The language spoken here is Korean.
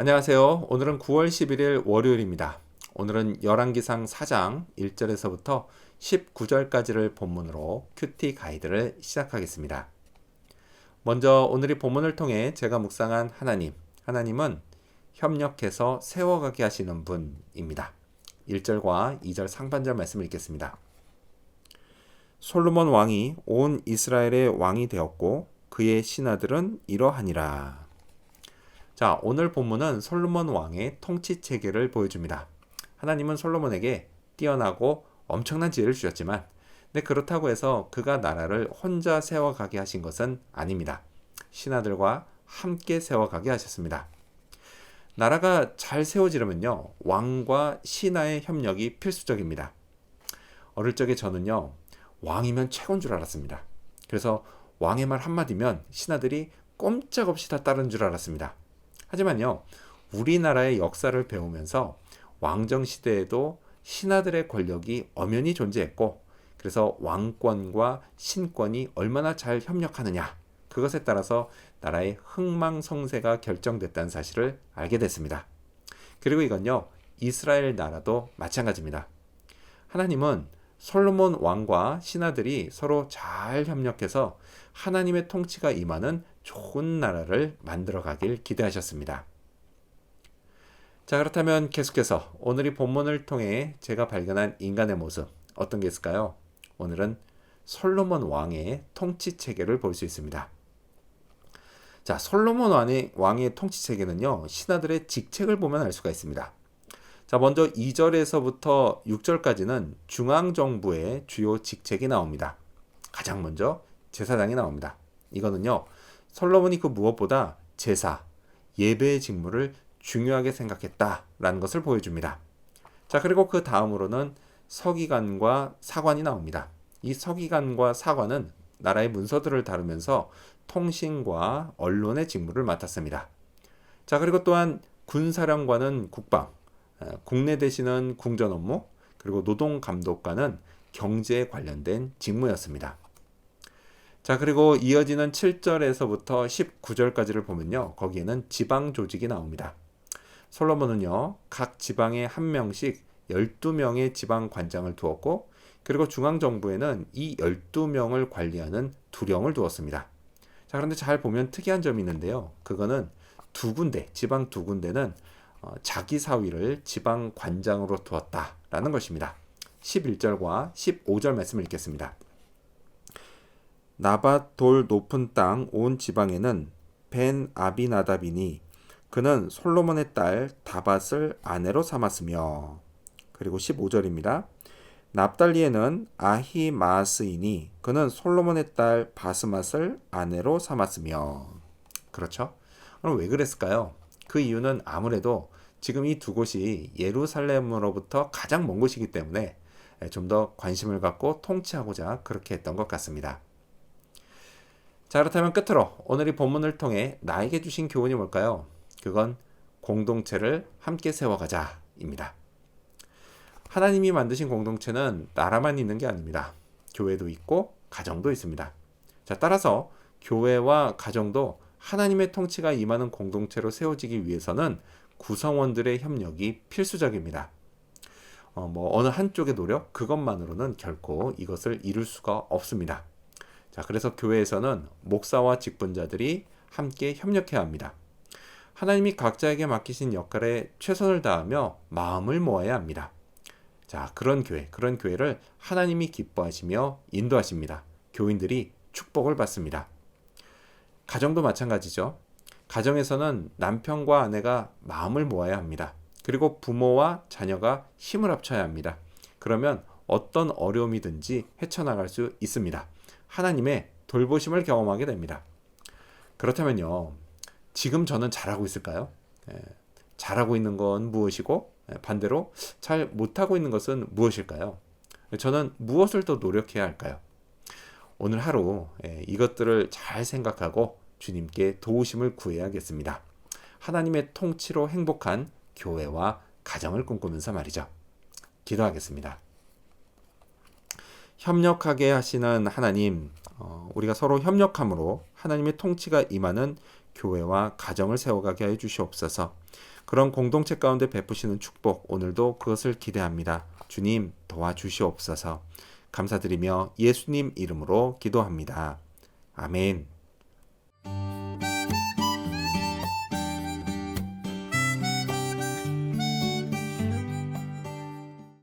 안녕하세요. 오늘은 9월 11일 월요일입니다. 오늘은 열왕기상 4장 1절에서부터 19절까지를 본문으로 큐티 가이드를 시작하겠습니다. 먼저 오늘의 본문을 통해 제가 묵상한 하나님은 협력해서 세워가게 하시는 분입니다. 1절과 2절 상반절 말씀을 읽겠습니다. 솔로몬 왕이 온 이스라엘의 왕이 되었고 그의 신하들은 이러하니라. 자, 오늘 본문은 솔로몬 왕의 통치 체계를 보여줍니다. 하나님은 솔로몬에게 뛰어나고 엄청난 지혜를 주셨지만, 그렇다고 해서 그가 나라를 혼자 세워가게 하신 것은 아닙니다. 신하들과 함께 세워가게 하셨습니다. 나라가 잘 세워지려면요, 왕과 신하의 협력이 필수적입니다. 어릴 적에 저는요, 왕이면 최고인 줄 알았습니다. 그래서 왕의 말 한마디면 신하들이 꼼짝없이 다 따르는 줄 알았습니다. 하지만요, 우리나라의 역사를 배우면서 왕정 시대에도 신하들의 권력이 엄연히 존재했고, 그래서 왕권과 신권이 얼마나 잘 협력하느냐, 그것에 따라서 나라의 흥망성쇠가 결정됐다는 사실을 알게 됐습니다. 그리고 이건요, 이스라엘 나라도 마찬가지입니다. 하나님은 솔로몬 왕과 신하들이 서로 잘 협력해서 하나님의 통치가 임하는 좋은 나라를 만들어 가길 기대하셨습니다. 자, 그렇다면 계속해서 오늘 이 본문을 통해 제가 발견한 인간의 모습, 어떤 게 있을까요? 오늘은 솔로몬 왕의 통치 체계를 볼 수 있습니다. 자, 솔로몬 왕의 통치 체계는요, 신하들의 직책을 보면 알 수가 있습니다. 자, 먼저 2절에서부터 6절까지는 중앙정부의 주요 직책이 나옵니다. 가장 먼저 제사장이 나옵니다. 이거는요, 솔로몬이 그 무엇보다 제사, 예배의 직무를 중요하게 생각했다라는 것을 보여줍니다. 자, 그리고 그 다음으로는 서기관과 사관이 나옵니다. 이 서기관과 사관은 나라의 문서들을 다루면서 통신과 언론의 직무를 맡았습니다. 자, 그리고 또한 군사령관은 국방, 국내 대신은 궁전 업무, 그리고 노동감독관은 경제에 관련된 직무였습니다. 자, 그리고 이어지는 7절에서부터 19절까지를 보면요, 거기에는 지방 조직이 나옵니다. 솔로몬은요, 각 지방에 한 명씩 12명의 지방 관장을 두었고, 그리고 중앙정부에는 이 12명을 관리하는 두령을 두었습니다. 자, 그런데 잘 보면 특이한 점이 있는데요, 그거는 지방 두 군데는 자기 사위를 지방 관장으로 두었다라는 것입니다. 11절과 15절 말씀을 읽겠습니다. 나밧 돌 높은 땅 온 지방에는 벤 아비나답이니 그는 솔로몬의 딸 다밧을 아내로 삼았으며, 그리고 15절입니다. 납달리에는 아히마스이니 그는 솔로몬의 딸 바스맛을 아내로 삼았으며. 그렇죠? 그럼 왜 그랬을까요? 그 이유는 아무래도 지금 이 두 곳이 예루살렘으로부터 가장 먼 곳이기 때문에 좀 더 관심을 갖고 통치하고자 그렇게 했던 것 같습니다. 자, 그렇다면 끝으로 오늘 이 본문을 통해 나에게 주신 교훈이 뭘까요? 그건 공동체를 함께 세워가자입니다. 하나님이 만드신 공동체는 나라만 있는 게 아닙니다. 교회도 있고 가정도 있습니다. 자, 따라서 교회와 가정도 하나님의 통치가 임하는 공동체로 세워지기 위해서는 구성원들의 협력이 필수적입니다. 어느 한쪽의 노력, 그것만으로는 결코 이것을 이룰 수가 없습니다. 자, 그래서 교회에서는 목사와 직분자들이 함께 협력해야 합니다. 하나님이 각자에게 맡기신 역할에 최선을 다하며 마음을 모아야 합니다. 자, 그런 교회를 하나님이 기뻐하시며 인도하십니다. 교인들이 축복을 받습니다. 가정도 마찬가지죠. 가정에서는 남편과 아내가 마음을 모아야 합니다. 그리고 부모와 자녀가 힘을 합쳐야 합니다. 그러면 어떤 어려움이든지 헤쳐나갈 수 있습니다. 하나님의 돌보심을 경험하게 됩니다. 그렇다면요, 지금 저는 잘하고 있을까요? 잘하고 있는 건 무엇이고, 반대로 잘 못하고 있는 것은 무엇일까요? 저는 무엇을 더 노력해야 할까요? 오늘 하루 이것들을 잘 생각하고 주님께 도우심을 구해야겠습니다. 하나님의 통치로 행복한 교회와 가정을 꿈꾸면서 말이죠. 기도하겠습니다. 협력하게 하시는 하나님, 우리가 서로 협력함으로 하나님의 통치가 임하는 교회와 가정을 세워가게 해 주시옵소서. 그런 공동체 가운데 베푸시는 축복, 오늘도 그것을 기대합니다. 주님 도와주시옵소서. 감사드리며 예수님 이름으로 기도합니다. 아멘.